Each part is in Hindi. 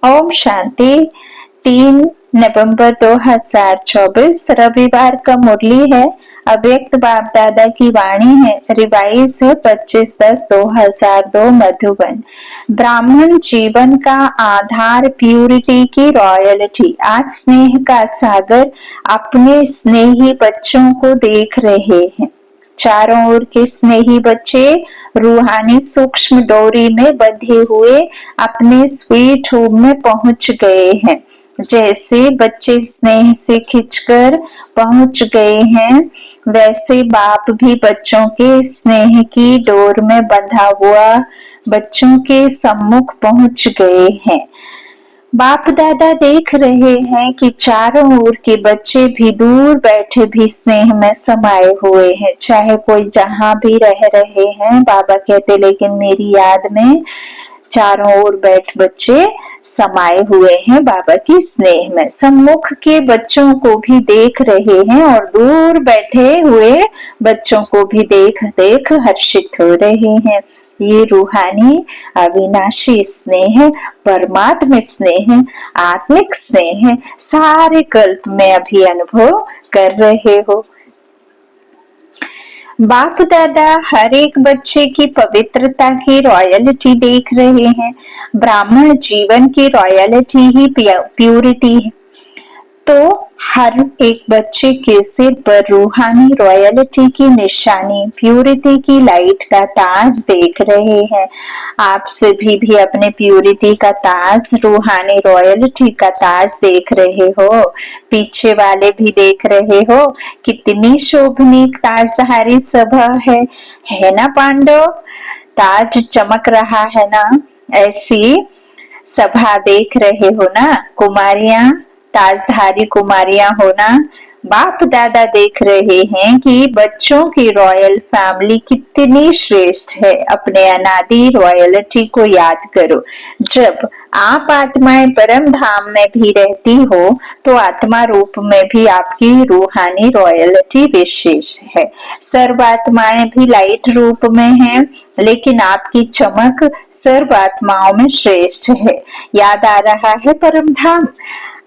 ओम शांति। 3 नवंबर 2024 रविवार का मुरली है। अव्यक्त बाप दादा की वाणी है। रिवाइज है 25/10/2002 मधुबन। ब्राह्मण जीवन का आधार प्यूरिटी की रॉयल्टी। आज स्नेह का सागर अपने स्नेही बच्चों को देख रहे हैं। चारों ओर के स्नेही बच्चे रूहानी सूक्ष्म डोरी में बंधे हुए अपने स्वीट होम में पहुंच गए हैं। जैसे बच्चे स्नेह से खिंचकर पहुंच गए हैं, वैसे बाप भी बच्चों के स्नेह की डोर में बंधा हुआ बच्चों के सम्मुख पहुंच गए हैं। बाप दादा देख रहे हैं कि चारों ओर के बच्चे भी दूर बैठे भी स्नेह में समाये हुए हैं। चाहे कोई जहां भी रह रहे हैं, बाबा कहते लेकिन मेरी याद में चारों ओर बैठ बच्चे समाये हुए हैं बाबा की स्नेह में। सम्मुख के बच्चों को भी देख रहे हैं और दूर बैठे हुए बच्चों को भी देख देख हर्षित हो रहे हैं। ये रूहानी अविनाशी स्नेह, परमात्मा स्नेह, आत्मिक स्नेह सारे कल्प में अभी अनुभव कर रहे हो। बाप दादा हर एक बच्चे की पवित्रता की रॉयल्टी देख रहे हैं। ब्राह्मण जीवन की रॉयल्टी ही प्यूरिटी है, तो हर एक बच्चे के सिर पर रूहानी रॉयल्टी की निशानी, प्यूरिटी की लाइट का ताज देख रहे हैं। आप सभी भी अपने प्यूरिटी का ताज, रूहानी रॉयल्टी का ताज देख रहे हो। पीछे वाले भी देख रहे हो कितनी शोभनीय ताजधारी सभा है ना पांडव? ताज चमक रहा है ना? ऐसी सभा देख रहे हो ना? कुमारियां, ताजधारी कुमारियां होना। बाप दादा देख रहे हैं कि बच्चों की रॉयल फैमिली कितनी श्रेष्ठ है। अपने अनादि रॉयल्टी को याद करो। जब आप आत्माएं परम धाम में भी रहती हो, तो आत्मा रूप में भी आपकी रूहानी रॉयल्टी विशेष है। सर्व आत्माएं भी लाइट रूप में हैं, लेकिन आपकी चमक सर्व आत्माओं में श्रेष्ठ है। याद आ रहा है परम धाम?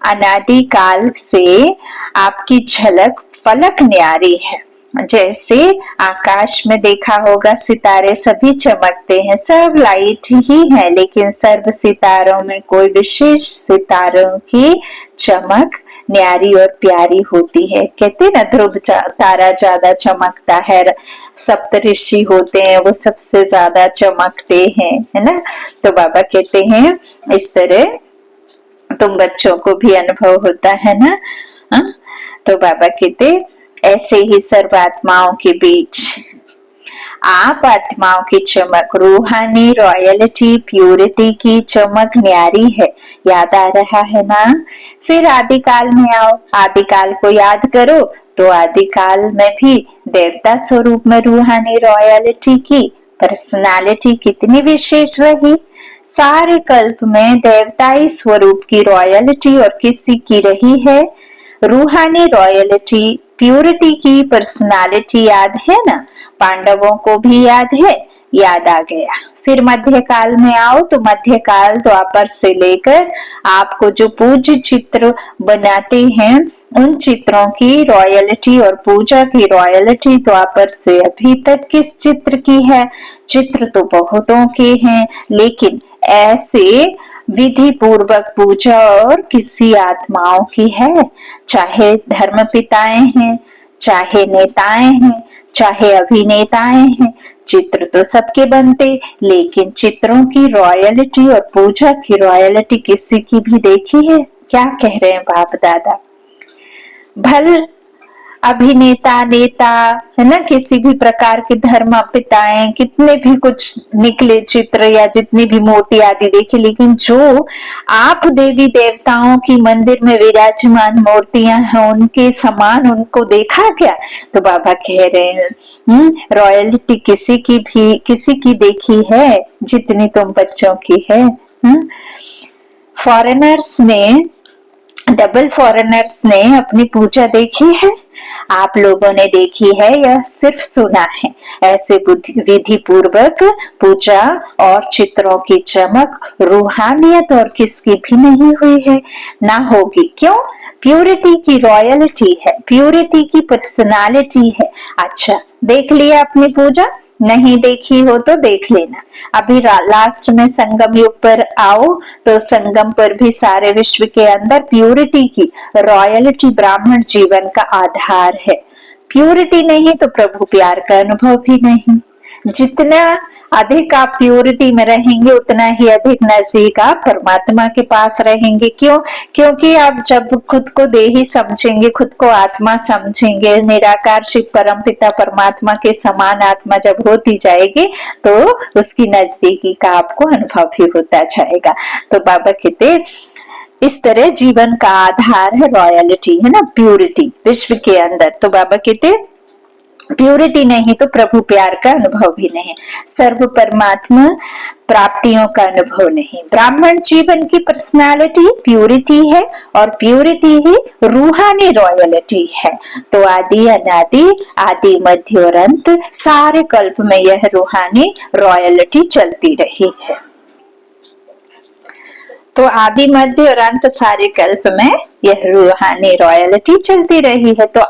अनादि काल से आपकी झलक फलक न्यारी है। जैसे आकाश में देखा होगा सितारे सभी चमकते हैं, सब लाइट ही है, लेकिन सर्व सितारों में कोई विशेष सितारों की चमक न्यारी और प्यारी होती है। कहते ना ध्रुव तारा ज्यादा चमकता है, सप्तऋषि होते हैं वो सबसे ज्यादा चमकते हैं, है ना? तो बाबा कहते हैं इस तरह तुम बच्चों को भी अनुभव होता है ना? तो बाबा कहते ऐसे ही सर्व आत्माओं के बीच आप आत्माओं की चमक, रूहानी रॉयल्टी प्यूरिटी की चमक न्यारी है। याद आ रहा है ना? फिर आदिकाल में आओ। आदिकाल को याद करो तो आदिकाल में भी देवता स्वरूप में रूहानी रॉयल्टी की पर्सनालिटी कितनी विशेष रही। सारे कल्प में देवताई स्वरूप की रॉयल्टी और किसी की रही है? रूहानी रॉयल्टी प्यूरिटी की पर्सनालिटी याद है ना? पांडवों को भी याद है, याद आ गया। फिर मध्यकाल में आओ तो मध्यकाल द्वापर से लेकर आपको जो पूज्य चित्र बनाते हैं, उन चित्रों की रॉयल्टी और पूजा की रॉयल्टी द्वापर से अभी तक किस चित्र की है? चित्र तो बहुतों के हैं, लेकिन ऐसे विधि पूर्वक पूजा और किसी आत्माओं की है? चाहे धर्म पिताएं हैं, चाहे नेताएं हैं, चाहे अभिनेताएं हैं, चित्र तो सबके बनते, लेकिन चित्रों की रॉयल्टी और पूजा की रॉयल्टी किसी की भी देखी है? क्या कह रहे हैं बाप दादा? भल अभिनेता, नेता, है ना, किसी भी प्रकार के धर्म पिताएं कितने भी कुछ निकले चित्र या जितनी भी मूर्ति आदि देखी, लेकिन जो आप देवी देवताओं की मंदिर में विराजमान मूर्तियां हैं, उनके समान उनको देखा क्या? तो बाबा कह रहे हैं रॉयल्टी किसी की देखी है जितनी तुम बच्चों की है। फॉरेनर्स ने, डबल फॉरेनर्स ने अपनी पूजा देखी है? आप लोगों ने देखी है या सिर्फ सुना है? ऐसे विधि पूर्वक पूजा और चित्रों की चमक, रूहानियत और किसकी भी नहीं हुई है, ना होगी। क्यों? प्यूरिटी की रॉयल्टी है, प्यूरिटी की पर्सनालिटी है। अच्छा, देख लिया अपनी पूजा? नहीं देखी हो तो देख लेना। अभी लास्ट में संगम युग पर आओ तो संगम पर भी सारे विश्व के अंदर प्यूरिटी की रॉयल्टी ब्राह्मण जीवन का आधार है। प्यूरिटी नहीं तो प्रभु प्यार का अनुभव भी नहीं। जितना अधिक आप प्यूरिटी में रहेंगे उतना ही अधिक नजदीक आप परमात्मा के पास रहेंगे। क्यों? क्योंकि आप जब खुद को देही समझेंगे, खुद को आत्मा समझेंगे, निराकार शिव परम पिता परमात्मा के समान आत्मा जब होती जाएगी तो उसकी नजदीकी का आपको अनुभव भी होता जाएगा। तो बाबा कहते इस तरह जीवन का आधार है रॉयल्टी, है ना, प्यूरिटी विश्व के अंदर। तो बाबा कहते प्यूरिटी नहीं तो प्रभु प्यार का अनुभव भी नहीं, सर्व परमात्मा प्राप्तियों का अनुभव नहीं। ब्राह्मण जीवन की पर्सनालिटी प्यूरिटी है और प्यूरिटी ही रूहानी रॉयल्टी है। तो आदि अनादि, आदि मध्य और अंत, सारे कल्प में यह रूहानी रॉयल्टी चलती रही है। तो आदि मध्य और अंत सारे कल्प में यह रूहानी रॉयल्टी चलती रही है। तो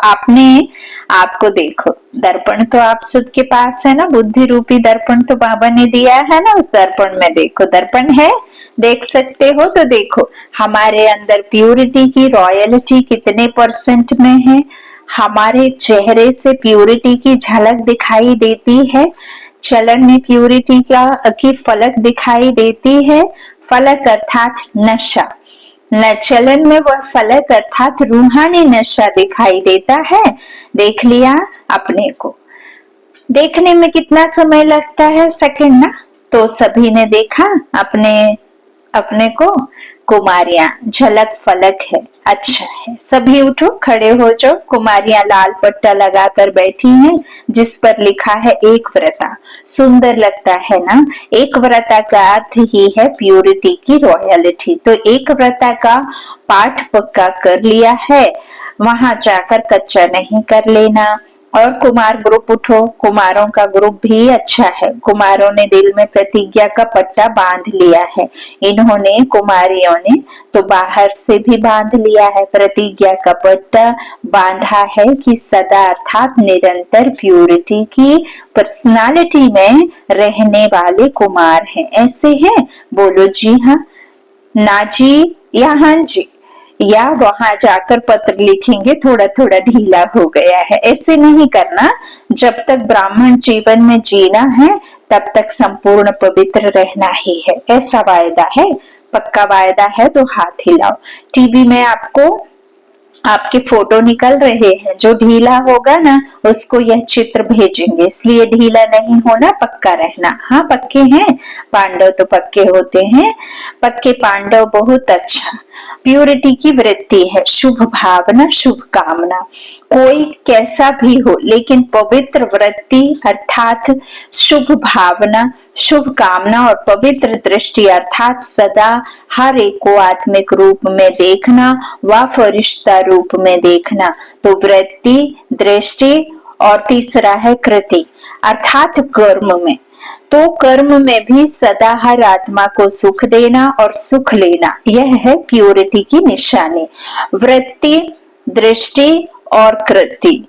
आपको देखो, दर्पण तो आप सबके पास है ना, बुद्धि रूपी दर्पण तो बाबा ने दिया है ना, उस दर्पण में देखो, दर्पण है, देख सकते हो। तो देखो हमारे अंदर प्यूरिटी की रॉयल्टी कितने परसेंट में है। हमारे चेहरे से प्यूरिटी की झलक दिखाई देती है, चलन में प्यूरिटी की फलक दिखाई देती है। फलक अर्थात नशा, चलन में वह फलक अर्थात रूहानी नशा दिखाई देता है। देख लिया अपने को, देखने में कितना समय लगता है? सेकंड ना। तो सभी ने देखा अपने को, कुमारियां, झलक फलक है, अच्छा है। सभी उठो, खड़े हो जाओ। कुमारियां लाल पट्टा लगाकर बैठी हैं जिस पर लिखा है एक व्रता। सुंदर लगता है ना? एक व्रता का अर्थ ही है प्यूरिटी की रॉयल्टी। तो एक व्रता का पाठ पक्का कर लिया है, वहां जाकर कच्चा नहीं कर लेना। और कुमार ग्रुप उठो, कुमारों का ग्रुप भी अच्छा है। कुमारों ने दिल में प्रतिज्ञा का पट्टा बांध लिया है। इन्होंने, कुमारियों ने तो बाहर से भी बांध लिया है, प्रतिज्ञा का पट्टा बांधा है कि सदा अर्थात निरंतर प्यूरिटी की पर्सनालिटी में रहने वाले कुमार हैं। ऐसे हैं? बोलो जी हाँ, ना जी या हाँ जी, या वहां जाकर पत्र लिखेंगे थोड़ा थोड़ा ढीला हो गया है। ऐसे नहीं करना। जब तक ब्राह्मण जीवन में जीना है तब तक संपूर्ण पवित्र रहना ही है, ऐसा वायदा है, पक्का वायदा है। तो हाथ हिलाओ। टीवी में आपके फोटो निकल रहे हैं, जो ढीला होगा ना उसको यह चित्र भेजेंगे, इसलिए ढीला नहीं होना, पक्का रहना। हाँ, पक्के हैं, पांडव तो पक्के होते हैं, पक्के पांडव, बहुत अच्छा। प्यूरिटी की वृत्ति है, शुभ भावना, शुभ कामना, कोई कैसा भी हो लेकिन पवित्र वृत्ति अर्थात शुभ भावना, शुभ कामना और पवित्र दृष्टि अर्थात सदा हर एक को आत्मिक रूप में देखना व फरिश्ता रूप में देखना। तो वृत्ति, दृष्टि और तीसरा है कृति अर्थात कर्म में। तो कर्म में भी सदा हर आत्मा को सुख देना और सुख लेना, यह है प्यूरिटी की निशानी। वृत्ति, दृष्टि और कृति,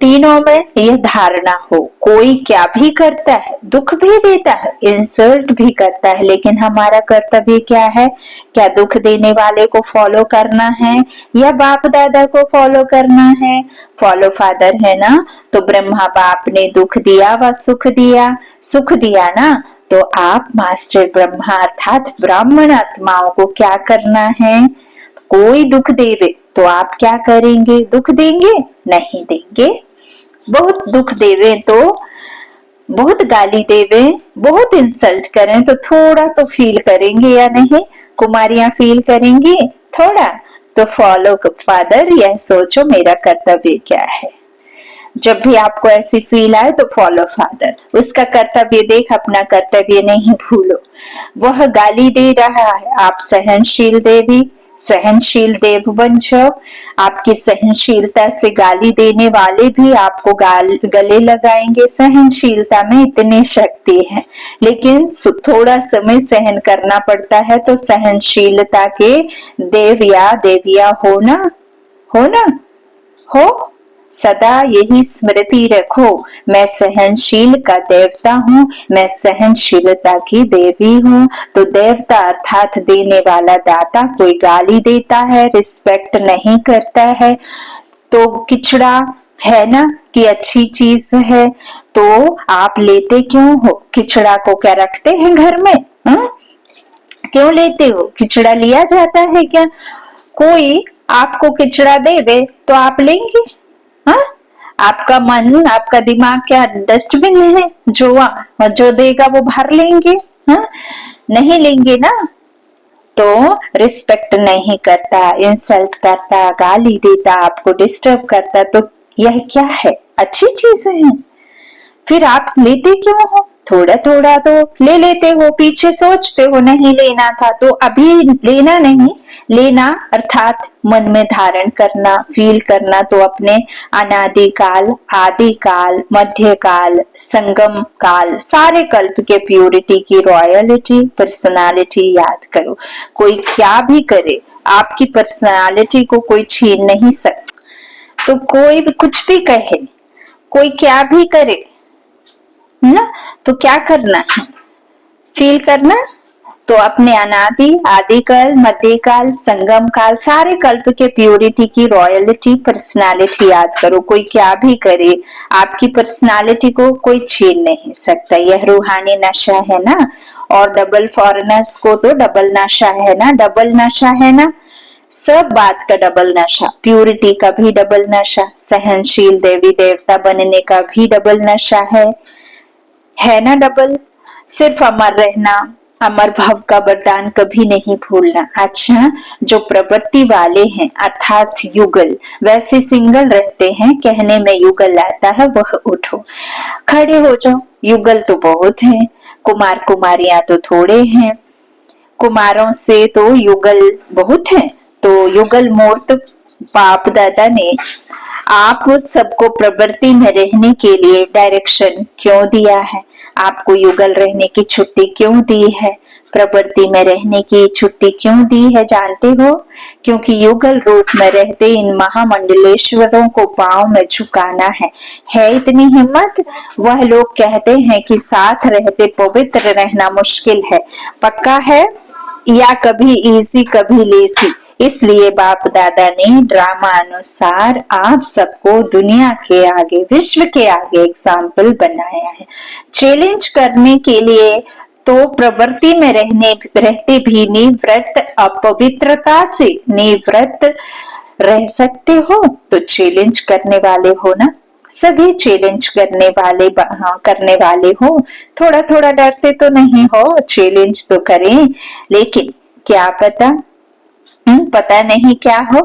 तीनों में यह धारणा हो, कोई क्या भी करता है, दुख भी देता है, इंसल्ट भी करता है, लेकिन हमारा कर्तव्य क्या है? क्या दुख देने वाले को फॉलो करना है या बाप दादा को फॉलो करना है? फॉलो फादर है ना, तो ब्रह्मा बाप ने दुख दिया व सुख दिया, सुख दिया ना, तो आप मास्टर ब्रह्मा अर्थात ब्राह्मण आत्माओं को क्या करना है? कोई दुख देवे तो आप क्या करेंगे? दुख देंगे? नहीं देंगे। बहुत दुख देवे तो, बहुत गाली देवे, बहुत इंसल्ट करें तो थोड़ा तो फील करेंगे या नहीं? कुमारियां फील करेंगी थोड़ा? तो फॉलो फादर, यह सोचो मेरा कर्तव्य क्या है। जब भी आपको ऐसी फील आए तो फॉलो फादर, उसका कर्तव्य देख, अपना कर्तव्य नहीं भूलो। वह गाली दे रहा है, आप सहनशील देवी, सहनशील देव बन जाओ। आपकी सहनशीलता से गाली देने वाले भी आपको गले लगाएंगे। सहनशीलता में इतनी शक्ति है, लेकिन थोड़ा समय सहन करना पड़ता है। तो सहनशीलता के देव या देविया हो ना, हो। सदा यही स्मृति रखो, मैं सहनशील का देवता हूँ, मैं सहनशीलता की देवी हूँ। तो देवता अर्थात देने वाला दाता कोई गाली देता है, रिस्पेक्ट नहीं करता है, तो खिचड़ा है ना कि अच्छी चीज है, तो आप लेते क्यों हो? खिचड़ा को क्या रखते हैं घर में? क्यों लेते हो? खिचड़ा लिया जाता है क्या? कोई आपको खिचड़ा देवे तो आप लेंगे? हाँ, आपका मन, आपका दिमाग क्या डस्टबिन है? जो देगा वो भर लेंगे? हाँ, नहीं लेंगे ना। तो रिस्पेक्ट नहीं करता, इंसल्ट करता, गाली देता, आपको डिस्टर्ब करता, तो यह क्या है? अच्छी चीज है। फिर आप लेते क्यों हो? थोड़ा थोड़ा तो ले लेते हो, पीछे सोचते हो नहीं लेना था, तो अभी लेना नहीं। लेना अर्थात मन में धारण करना, फील करना। तो अपने अनादिकाल, आदिकाल, मध्यकाल, संगम काल, सारे कल्प के प्योरिटी की रॉयलिटी, पर्सनालिटी याद करो। कोई क्या भी करे, आपकी पर्सनालिटी को कोई छीन नहीं सकता। तो कोई भी कुछ भी कहे, कोई क्या भी करे ना, तो क्या करना है? फील करना। तो अपने अनादि, आदिकाल, मध्यकाल, संगम काल, सारे कल्प के प्योरिटी की रॉयलिटी, पर्सनालिटी याद करो। कोई क्या भी करे, आपकी पर्सनालिटी को कोई छीन नहीं सकता। यह रूहानी नशा है ना। और डबल फॉरेनर्स को तो डबल नशा है ना, डबल नशा है ना। सब बात का डबल नशा, प्यूरिटी का भी डबल नशा, सहनशील देवी देवता बनने का भी डबल नशा है ना डबल। सिर्फ अमर रहना, अमर भव का वरदान कभी नहीं भूलना। अच्छा, जो प्रवृत्ति वाले हैं अर्थात युगल, वैसे सिंगल रहते हैं, कहने में युगल आता है, वह उठो, खड़े हो जाओ। युगल तो बहुत हैं, कुमार कुमारियां तो थोड़े हैं। कुमारों से तो युगल बहुत हैं। तो युगल मूर्त बाप दादा ने आप सबको प्रवृत्ति में रहने के लिए डायरेक्शन क्यों दिया है? आपको युगल रहने की छुट्टी क्यों दी है? प्रवृत्ति में रहने की छुट्टी क्यों दी है जानते हो? क्योंकि युगल रूप में रहते इन महामंडलेश्वरों को पांव में झुकाना है इतनी हिम्मत? वह लोग कहते हैं कि साथ रहते पवित्र रहना मुश्किल है। पक्का है या कभी इजी कभी लेसी? इसलिए बाप दादा ने ड्रामा अनुसार आप सबको दुनिया के आगे, विश्व के आगे एग्जाम्पल बनाया है। चैलेंज करने के लिए तो प्रवृत्ति में रहते भी निवृत्त, अपवित्रता से निवृत्त रह सकते हो। तो चैलेंज करने वाले हो ना, सभी चैलेंज करने वाले हो। थोड़ा थोड़ा डरते तो नहीं हो, चैलेंज तो करें, लेकिन क्या पता नहीं क्या हो,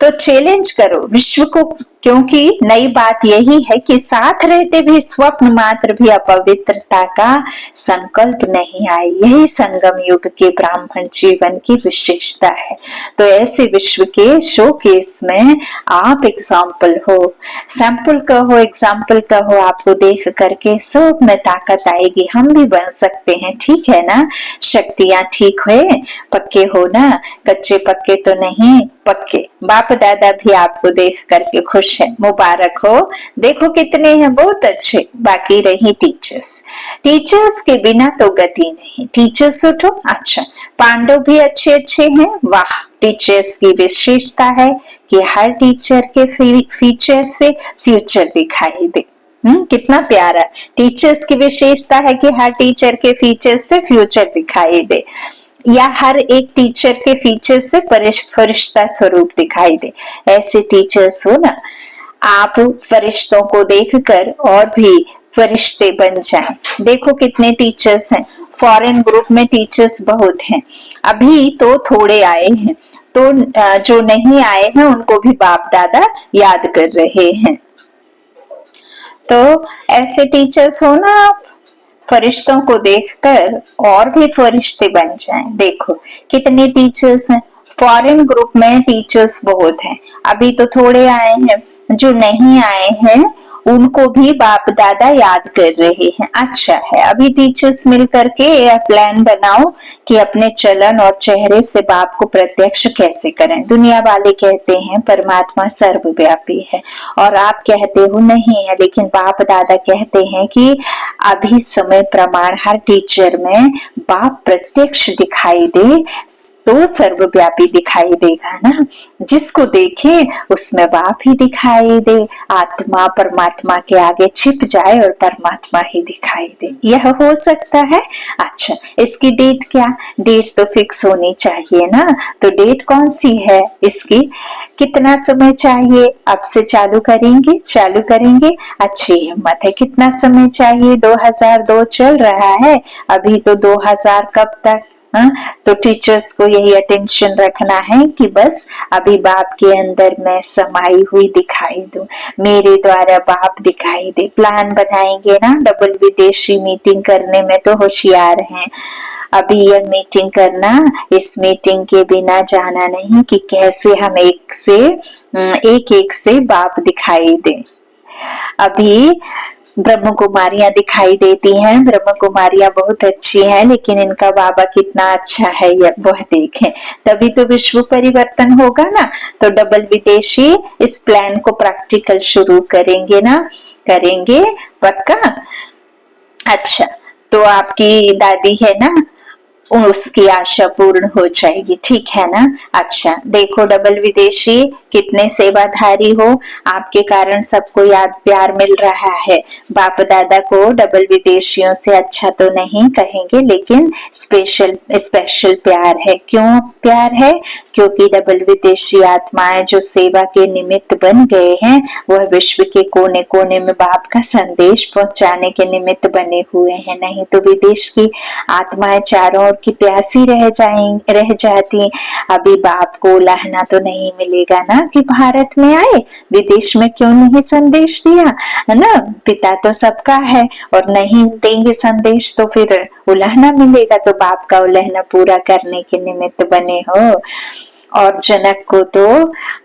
तो चैलेंज करो विश्व को। क्योंकि नई बात यही है कि साथ रहते भी स्वप्न मात्र भी अपवित्रता का संकल्प नहीं आए। यही संगम युग के ब्राह्मण जीवन की विशेषता है। तो ऐसे विश्व के शोकेस में आप एग्जाम्पल हो, सैंपल कहो, एग्जाम्पल कहो। आपको देख करके सब में ताकत आएगी, हम भी बन सकते हैं। ठीक है ना? शक्तियां ठीक है, पक्के हो ना, कच्चे पक्के तो नहीं, पक्के। बाप दादा भी आपको देख करके खुश है, मुबारक हो। देखो कितने हैं, बहुत अच्छे। बाकी रही टीचर्स के बिना तो गति नहीं। टीचर्स उठो। अच्छा, पांडव भी अच्छे अच्छे हैं, वाह। टीचर्स की विशेषता है कि हर टीचर के फीचर से फ्यूचर दिखाई दे। कितना प्यारा। टीचर्स की विशेषता है कि हर टीचर के फीचर से फ्यूचर दिखाई दे, या हर एक टीचर के फीचर से फरिश्ता स्वरूप दिखाई दे। ऐसे टीचर्स हो ना, आप फरिश्तों को देखकर और भी फरिश्ते बन जाएं। देखो कितने टीचर्स हैं, फॉरेन ग्रुप में टीचर्स बहुत हैं। अभी तो थोड़े आए हैं, तो जो नहीं आए हैं उनको भी बाप दादा याद कर रहे हैं। तो ऐसे टीचर्स हो ना आप, फरिश्तों को देखकर और भी फरिश्ते बन जाएं। देखो कितने टीचर्स हैं, फॉरेन ग्रुप में टीचर्स बहुत हैं, अभी तो थोड़े आए हैं, जो नहीं आए हैं उनको भी बाप दादा याद कर रहे हैं। अच्छा है, अभी टीचर्स मिल करके यह प्लान बनाओ कि अपने चलन और चेहरे से बाप को प्रत्यक्ष कैसे करें। दुनिया वाले कहते हैं परमात्मा सर्वव्यापी है और आप कहते हो नहीं है, लेकिन बाप दादा कहते हैं कि अभी समय प्रमाण हर टीचर में बाप प्रत्यक्ष दिखाई दे तो सर्वव्यापी दिखाई देगा ना। जिसको देखे उसमें बाप ही दिखाई दे, आत्मा परमात्मा के आगे छिप जाए और परमात्मा ही दिखाई दे, यह हो सकता है। अच्छा, इसकी डेट क्या? डेट तो फिक्स होनी चाहिए ना, तो डेट कौन सी है इसकी? कितना समय चाहिए? अब से चालू करेंगे। अच्छी हिम्मत है। कितना समय चाहिए? 2002 चल रहा है, अभी तो 2000 कब तक? तो टीचर्स को यही अटेंशन रखना है कि बस अभी बाप के अंदर मैं समाई हुई दिखाई दूं, मेरे द्वारा बाप दिखाई दे। प्लान बनाएंगे ना, डबल विदेशी मीटिंग करने में तो होशियार हैं। अभी यह मीटिंग करना, इस मीटिंग के बिना जाना नहीं कि कैसे हम एक से बाप दिखाई दे। अभी ब्रह्म कुमारियां दिखाई देती हैं, ब्रह्म कुमारियां बहुत अच्छी हैं, लेकिन इनका बाबा कितना अच्छा है वह देखें, तभी तो विश्व परिवर्तन होगा ना। तो डबल विदेशी इस प्लान को प्रैक्टिकल शुरू करेंगे ना, करेंगे पक्का। अच्छा, तो आपकी दादी है ना, उसकी आशा पूर्ण हो जाएगी, ठीक है ना। अच्छा देखो डबल विदेशी कितने सेवाधारी हो, आपके कारण सबको याद प्यार मिल रहा है। बाप दादा को डबल विदेशियों से अच्छा तो नहीं कहेंगे, लेकिन स्पेशल प्यार है। क्यों प्यार है? क्योंकि डबल विदेशी आत्माएं जो सेवा के निमित्त बन गए हैं, वह विश्व के कोने कोने में बाप का संदेश पहुंचाने के निमित्त बने हुए हैं। नहीं तो विदेश की आत्माएं चारों की प्यासी रह जाती। अभी बाप को उलाहना तो नहीं मिलेगा ना कि भारत में आए, विदेश में क्यों नहीं संदेश दिया, है ना। पिता तो सबका है और नहीं देंगे संदेश तो फिर उलाहना मिलेगा। तो बाप का उलाहना पूरा करने के निमित्त बने हो। और जनक को तो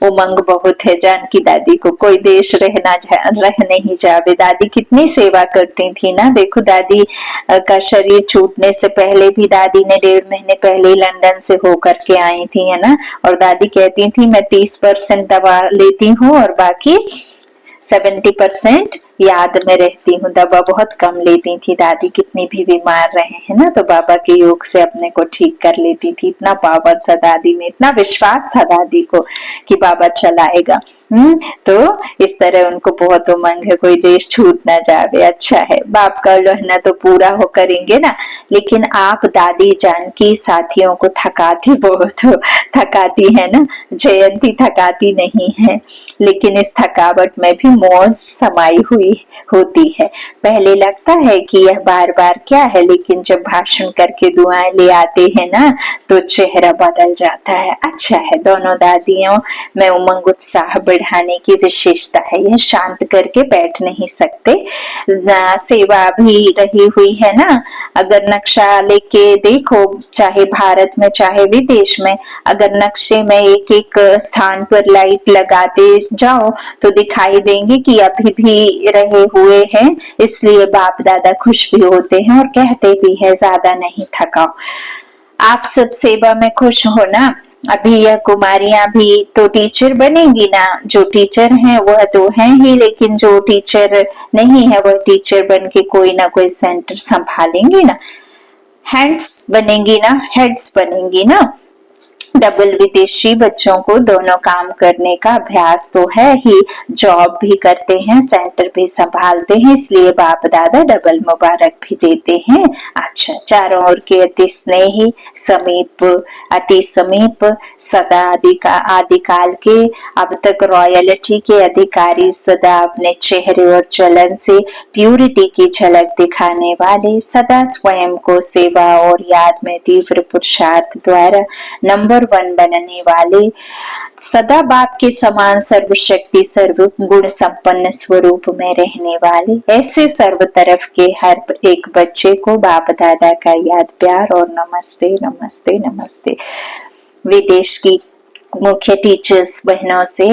उमंग बहुत है, जानकी दादी को कोई देश रह नहीं जावे। दादी कितनी सेवा करती थी ना। देखो दादी का शरीर छूटने से पहले भी दादी ने 1.5 महीने पहले लंदन से होकर के आई थी, है ना। और दादी कहती थी मैं 30% दवा लेती हूँ और बाकी 70% याद में रहती हूँ। दवा बहुत कम लेती थी दादी, कितनी भी बीमार रहे हैं ना, तो बाबा के योग से अपने को ठीक कर लेती थी। इतना पावर था दादी में, इतना विश्वास था दादी को कि बाबा चलाएगा। तो इस तरह उनको बहुत उमंग है, कोई देश छूट ना जावे। अच्छा है, बाप का उल्लंघना तो पूरा हो करेंगे ना। लेकिन आप दादी जानकी साथियों को थकाती बहुत हो, थकाती है ना। जयंती थकाती नहीं है, लेकिन इस थकावट में भी मौज समाई हुई होती है। पहले लगता है कि यह बार बार क्या है, लेकिन जब भाषण करके दुआएं ले आते हैं ना, तो चेहरा बदल जाता है। अच्छा है, दोनों दादियों में उमंग उत्साह बढ़ाने की विशेषता है। यह शांत करके बैठ नहीं सकते। सेवा भी रही हुई है ना। अगर नक्शा लेके देखो, चाहे भारत में चाहे विदेश में, अगर नक्शे में एक एक स्थान पर लाइट लगाते जाओ तो दिखाई देंगे कि अभी भी रहे हुए हैं। इसलिए बाप दादा खुश भी होते हैं और कहते भी है ज्यादा नहीं थकाओ। आप सब सेवा में खुश हो ना। अभी यह कुमारियां भी तो टीचर बनेंगी ना। जो टीचर हैं वह तो हैं ही, लेकिन जो टीचर नहीं है वह टीचर बन के कोई ना कोई सेंटर संभालेंगी ना। हेड्स बनेंगी ना। डबल विदेशी बच्चों को दोनों काम करने का अभ्यास तो है ही, जॉब भी करते हैं, सेंटर भी संभालते हैं, इसलिए बाप दादा डबल मुबारक भी देते हैं। अच्छा, चारों ओर के अति स्नेही अति समीप सदा आदिकाल के अब तक रॉयल्टी के अधिकारी, सदा अपने चेहरे और चलन से प्यूरिटी की झलक दिखाने वाले, सदा स्वयं को सेवा और याद में तीव्र पुरुषार्थ द्वारा नंबर 1 बनने वाले, सदा बाप के समान सर्वशक्ति सर्व गुण संपन्न स्वरूप में रहने वाले, ऐसे सर्व तरफ के हर एक बच्चे को बाप दादा का याद प्यार और नमस्ते नमस्ते नमस्ते। विदेश की मुख्य टीचर्स बहनों से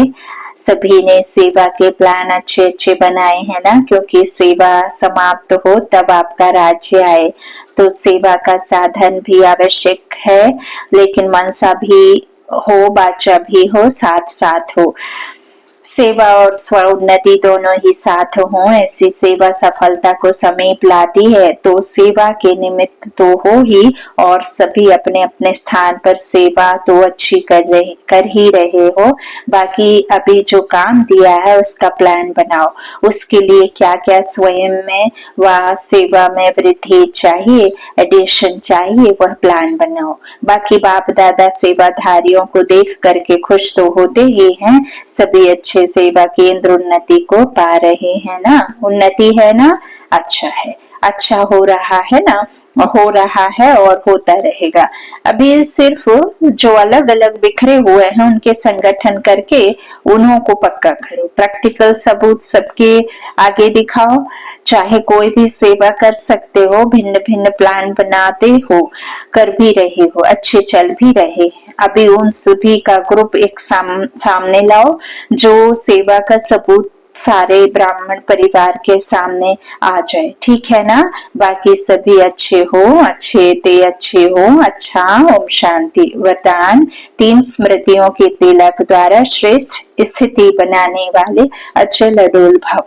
सभी ने सेवा के प्लान अच्छे अच्छे बनाए हैं ना, क्योंकि सेवा समाप्त हो तब आपका राज्य आए। तो सेवा का साधन भी आवश्यक है, लेकिन मनसा भी हो, वाचा भी हो, साथ साथ हो। सेवा और स्व उन्नति दोनों ही साथ हों, ऐसी सेवा सफलता को समीप लाती है। तो सेवा के निमित्त तो हो ही, और सभी अपने अपने स्थान पर सेवा तो अच्छी कर ही रहे हो। बाकी अभी जो काम दिया है उसका प्लान बनाओ, उसके लिए क्या क्या स्वयं में व सेवा में वृद्धि चाहिए, एडिशन चाहिए, वह प्लान बनाओ। बाकी बाप दादा सेवाधारियों को देख करके खुश तो होते ही हैं, सभी अच्छे सेवा केंद्र उन्नति को पा रहे हैं ना। उन्नति है ना, अच्छा है, अच्छा हो रहा है ना, हो रहा है और होता रहेगा। अभी सिर्फ जो अलग अलग बिखरे हुए हैं उनके संगठन करके उन्हों को पक्का करो, प्रैक्टिकल सबूत सबके आगे दिखाओ। चाहे कोई भी सेवा कर सकते हो, भिन्न भिन्न प्लान बनाते हो, कर भी रहे हो, अच्छे चल भी रहे। अभी उन सभी का ग्रुप एक सामने लाओ, जो सेवा का सबूत सारे ब्राह्मण परिवार के सामने आ जाए, ठीक है ना। बाकी सभी अच्छे हो, अच्छे ते अच्छे हो, अच्छा। ओम शांति। वरदान, 3 स्मृतियों के तिलक द्वारा श्रेष्ठ स्थिति बनाने वाले अचल अडोल भव।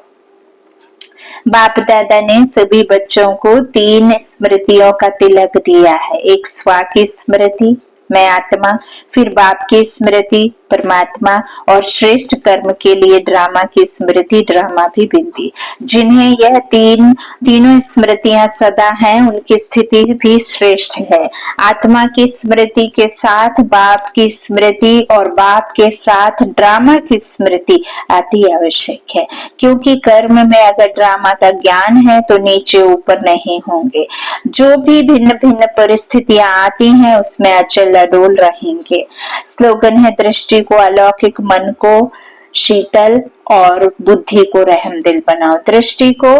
बाप दादा ने सभी बच्चों को 3 स्मृतियों का तिलक दिया है। एक स्वा की स्मृति, मैं आत्मा, फिर बाप की स्मृति, परमात्मा, और श्रेष्ठ कर्म के लिए ड्रामा की स्मृति, ड्रामा भी बिंदी। जिन्हें यह तीनों स्मृतियां सदा हैं, उनकी स्थिति भी श्रेष्ठ है। आत्मा की स्मृति के साथ बाप की स्मृति और बाप के साथ ड्रामा की स्मृति अति आवश्यक है, क्योंकि कर्म में अगर ड्रामा का ज्ञान है तो नीचे ऊपर नहीं होंगे। जो भी भिन्न भिन्न परिस्थितियां आती हैं उसमें अचल अडोल रहेंगे। स्लोगन है, दृष्टि को अलौकिक, मन को शीतल और बुद्धि को रहम दिल बनाओ। दृष्टि को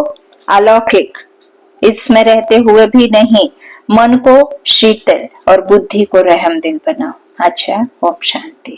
अलौकिक, इसमें रहते हुए भी नहीं, मन को शीतल और बुद्धि को रहम दिल बनाओ। अच्छा, ओम शांति।